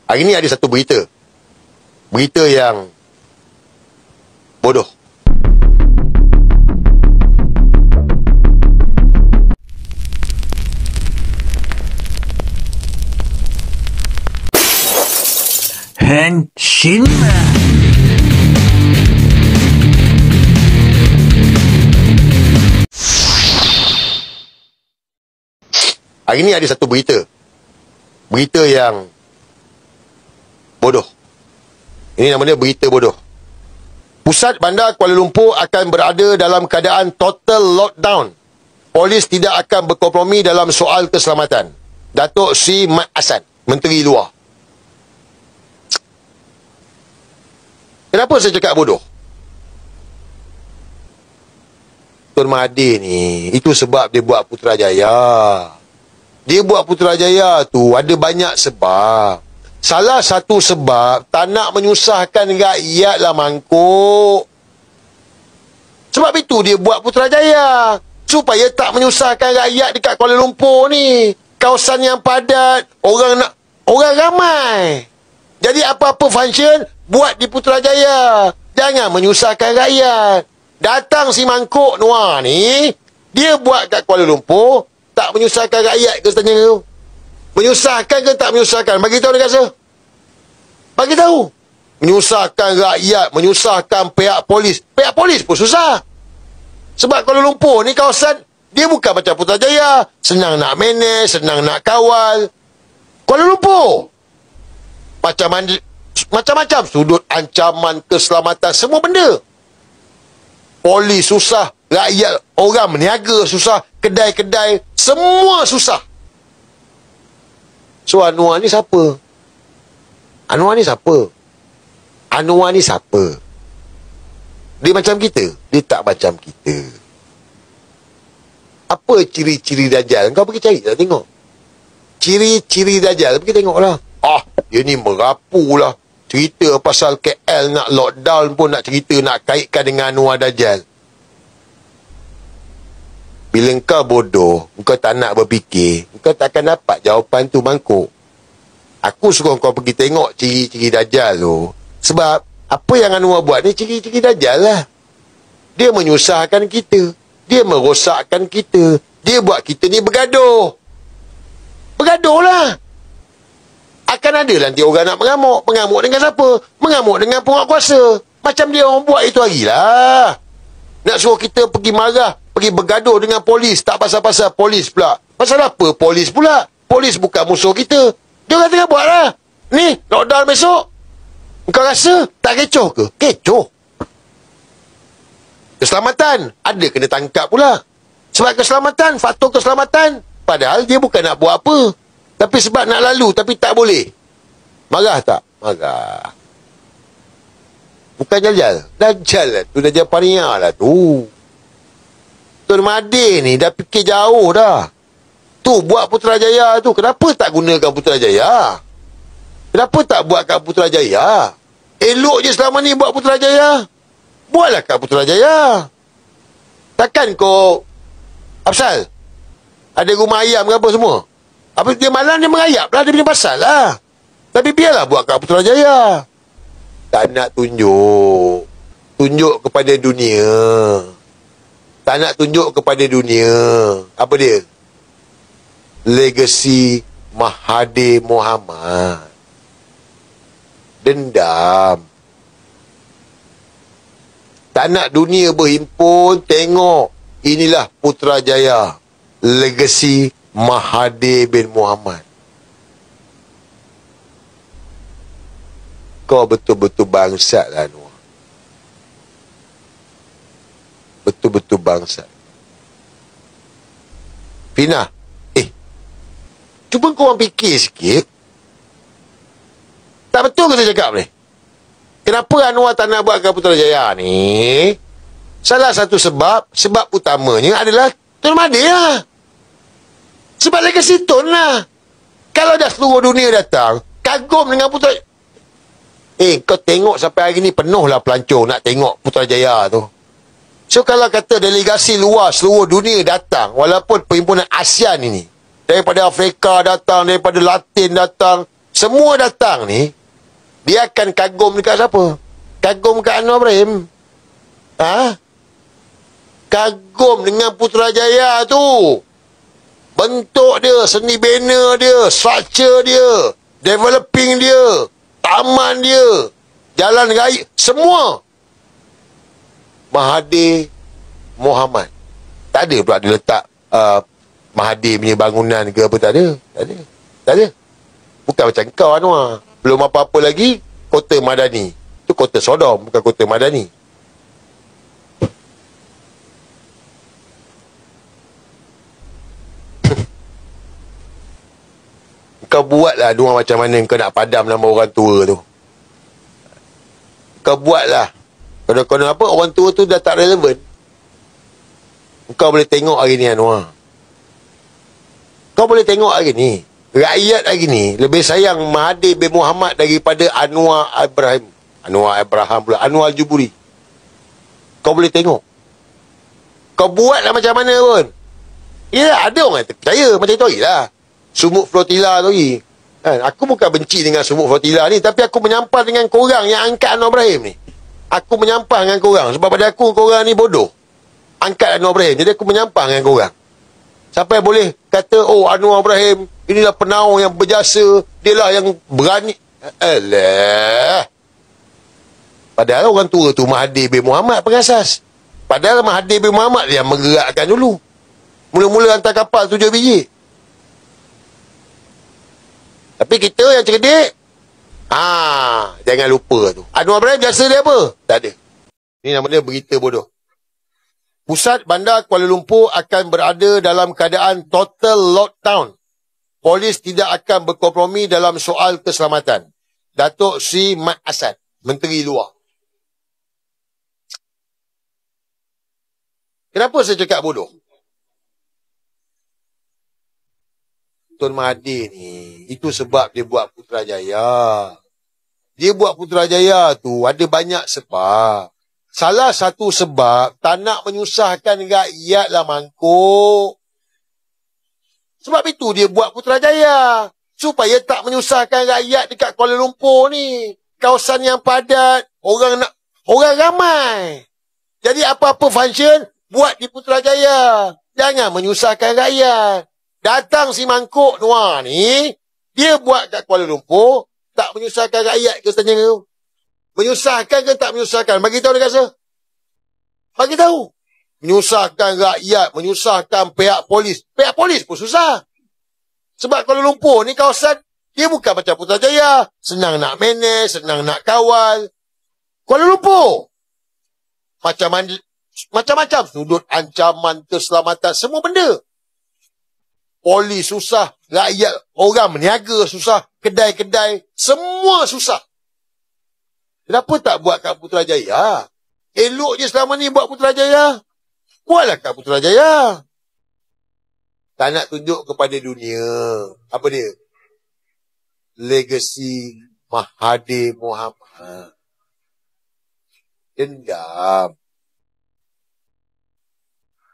Hari ni ada satu berita. Berita yang bodoh. Henshima. Hari ni ada satu berita. Berita yang bodoh. Ini namanya berita bodoh. Pusat bandar Kuala Lumpur akan berada dalam keadaan total lockdown. Polis tidak akan berkompromi dalam soal keselamatan. Datuk Sri Mat Hassan, Menteri Luar. Kenapa saya cakap bodoh? Tun Mahathir ni, itu sebab dia buat Putrajaya. Dia buat Putrajaya tu ada banyak sebab. Salah satu sebab tak nak menyusahkan rakyat lah mangkuk. Sebab itu dia buat Putrajaya. Supaya tak menyusahkan rakyat dekat Kuala Lumpur ni. Kawasan yang padat, orang ramai. Jadi apa-apa function buat di Putrajaya. Jangan menyusahkan rakyat. Datang si mangkuk Noah ni, dia buat kat Kuala Lumpur, tak menyusahkan rakyat ke tanya tu? Menyusahkan ke tak menyusahkan? Bagi tahu dia rasa. Bagi tahu. Menyusahkan rakyat, menyusahkan pihak polis. Pihak polis pun susah. Sebab Kuala Lumpur ni kawasan, dia bukan macam Putrajaya. Senang nak manage, senang nak kawal. Kuala Lumpur macam-macam sudut ancaman keselamatan, semua benda. Polis susah, rakyat, orang meniaga susah, kedai-kedai, semua susah. So Anwar ni siapa? Anwar ni siapa? Anwar ni siapa? Dia macam kita? Dia tak macam kita. Apa ciri-ciri Dajjal? Kau pergi cari tak tengok? Ciri-ciri Dajjal, pergi tengoklah. Dia ni merapu lah. Cerita pasal KL nak lockdown pun nak cerita, nak kaitkan dengan Anwar Dajjal. Bila engkau bodoh, engkau tak nak berfikir, engkau takkan dapat jawapan tu mangkuk. Aku suruh kau pergi tengok ciri-ciri Dajjal tu. Sebab apa yang Anwar buat ni ciri-ciri Dajjal lah. Dia menyusahkan kita. Dia merosakkan kita. Dia buat kita ni bergaduh. Bergaduh lah. Akan ada lah nanti orang nak mengamuk. Mengamuk dengan siapa? Mengamuk dengan penguatkuasa. Macam dia orang buat itu hari lah. Nak suruh kita pergi marah, pergi bergaduh dengan polis. Tak pasal-pasal polis pula. Pasal apa polis pula? Polis bukan musuh kita. Dia orang tengah buat lah. Ni, lockdown besok. Kau rasa tak kecoh ke? Kecoh. Keselamatan. Ada kena tangkap pula. Sebab keselamatan, faktor keselamatan. Padahal dia bukan nak buat apa. Tapi sebab nak lalu, tapi tak boleh. Marah tak? Marah. Bukan Dajjal. Dajjal lah tu. Dajjal Pania lah tu. Tun Mahathir ni dah fikir jauh dah. Tu buat Putrajaya tu. Kenapa tak gunakan Putrajaya? Kenapa tak buat kat Putrajaya? Elok je selama ni buat Putrajaya. Buatlah kat Putrajaya. Takkan kau Apsal ada rumah ayam ke apa semua? Apa dia malam dia merayap lah, dia punya pasal lah. Tapi biarlah buat kat Putrajaya. Tak nak tunjuk. Tunjuk kepada dunia. Tak nak tunjuk kepada dunia. Apa dia? Legasi Mahathir Mohamad. Dendam. Tak nak dunia berhimpun. Tengok. Inilah Putrajaya. Legasi Mahathir bin Mohamad. Kau betul-betul bangsat lah Anwar. Betul-betul bangsat. Fina, cuba kau orang fikir sikit. Tak betul ke saya cakap ni? Kenapa Anwar tak nak buat kat Putrajaya ni? Salah satu sebab utamanya adalah Tun Mahathir lah. Sebab legasi Tun lah. Kalau dah seluruh dunia datang, kagum dengan Putrajaya. Kau tengok sampai hari ni penuh lah pelancong nak tengok Putrajaya tu. So kalau kata delegasi luar seluruh dunia datang, walaupun perhimpunan ASEAN ini, daripada Afrika datang, daripada Latin datang, Semua datang ni, dia akan kagum dekat siapa? Kagum kat Anwar Ibrahim. Kagum dengan Putrajaya tu. Bentuk dia, seni banner dia, structure dia, developing dia, taman dia, jalan raya, semua Mahathir Mohamad. Tak ada pula dia letak Mahathir punya bangunan ke apa, tak ada. Tak ada. Bukan macam kau Anwar. Belum apa-apa lagi, kota Madani. Itu kota Sodom, bukan kota Madani. Kau buatlah dua macam mana kau nak padam nama orang tua tu. Kau buatlah. Kalau apa, orang tua tu dah tak relevan. Kau boleh tengok hari ni Anwar. Kau boleh tengok hari ni. Rakyat hari ni lebih sayang Mahathir bin Mohamad daripada Anwar Ibrahim. Anwar Juburi. Kau boleh tengok. Kau buatlah macam mana pun. Ya, ada orang yang percaya macam tu lah. Sumuk Flotilla tu lagi. Aku bukan benci dengan Sumuk Flotilla ni, tapi aku menyampah dengan korang yang angkat Anwar Ibrahim ni. Aku menyampah dengan korang. Sebab pada aku, korang ni bodoh. Angkat Anwar Ibrahim. Jadi aku menyampah dengan korang. Sampai boleh kata, oh Anwar Ibrahim, inilah penaung yang berjasa. Dialah yang berani. Alah. Padahal orang tua tu Mahathir bin Mohamad pengasas. Padahal Mahathir bin Mohamad yang menggerakkan dulu. Mula-mula hantar kapal 7 biji. Tapi kita yang cerdik, jangan lupa tu. Anwar Ibrahim jasa dia apa? Tak ada. Ini nama dia berita bodoh. Pusat bandar Kuala Lumpur akan berada dalam keadaan total lockdown. Polis tidak akan berkompromi dalam soal keselamatan. Datuk Sri Mat Asad, Menteri Luar. Kenapa saya cakap bodoh? Tun Mahathir ni, itu sebab dia buat Putrajaya. Dia buat Putrajaya tu ada banyak sebab. Salah satu sebab, tak nak menyusahkan rakyat lah mangkuk. Sebab itu dia buat Putrajaya. Supaya tak menyusahkan rakyat dekat Kuala Lumpur ni. Kawasan yang padat, orang ramai. Jadi apa-apa function, buat di Putrajaya. Jangan menyusahkan rakyat. Datang si Mangkuk Noir ni, dia buat kat Kuala Lumpur, tak menyusahkan rakyat ke tanya kau? Menyusahkan ke tak menyusahkan? Bagi tahu dia rasa. Bagi tahu. Menyusahkan rakyat, menyusahkan pihak polis. Pihak polis pun susah. Sebab Kuala Lumpur ni kawasan, dia bukan macam Putrajaya. Senang nak manage, senang nak kawal. Kuala Lumpur. Macam-macam sudut ancaman keselamatan, semua benda. Polis susah, rakyat, orang berniaga susah, kedai-kedai, semua susah. Kenapa tak buat kat Putrajaya? Elok je selama ni buat Putrajaya. Buatlah kat Putrajaya. Tak nak tunjuk kepada dunia. Apa dia? Legasi Mahathir Mohamad. Dendam.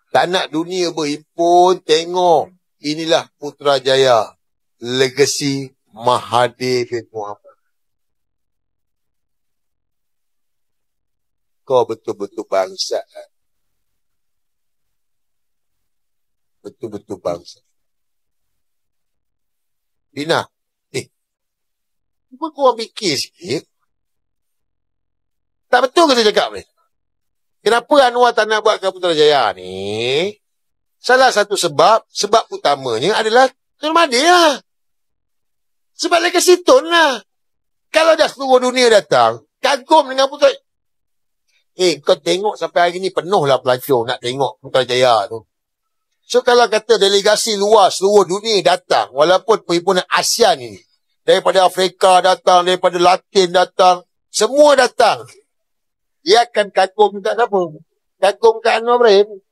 Tak nak dunia berhimpun, tengok. Inilah Putrajaya, legasi Mahathir bin Mohamad. Kau betul-betul bangsa. Betul-betul bangsa. Dina, cuba kau fikir sikit. Tak betul ke saya cakap ni? Kenapa Anwar tak nak buat ke Putrajaya ni? Salah satu sebab utamanya adalah Tun Mahathir lah. Sebab legasi Tun lah. Kalau dah seluruh dunia datang, kagum dengan Putrajaya. Kau tengok sampai hari ni penuh lah pelancong nak tengok Putrajaya tu. So kalau kata delegasi luar seluruh dunia datang, walaupun perhimpunan ASEAN ni, daripada Afrika datang, daripada Latin datang, semua datang. Dia akan kagum kat siapa? Kagum kat Anwar Ibrahim.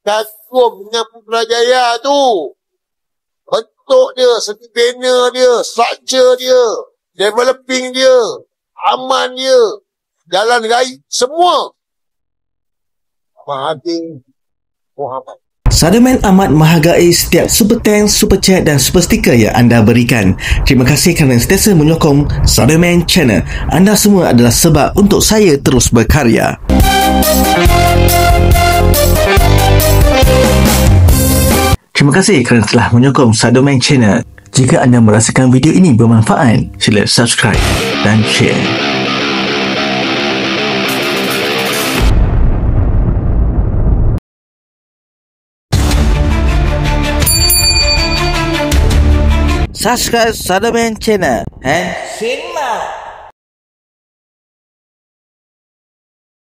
Kagum dengan Putrajaya tu. Bentuk dia, seni banner dia, structure dia, developing dia, aman dia, jalan raya, semua. Mahathir Mohamad. Sademan amat menghargai setiap super thanks, super chat dan super sticker yang anda berikan. Terima kasih kerana sentiasa menyokong Sademan Channel. Anda semua adalah sebab untuk saya terus berkarya. Terima kasih kerana telah menyokong Sademan Channel. Jika anda merasakan video ini bermanfaat, sila subscribe dan share. Subscribe Sademan Channel and Cinema.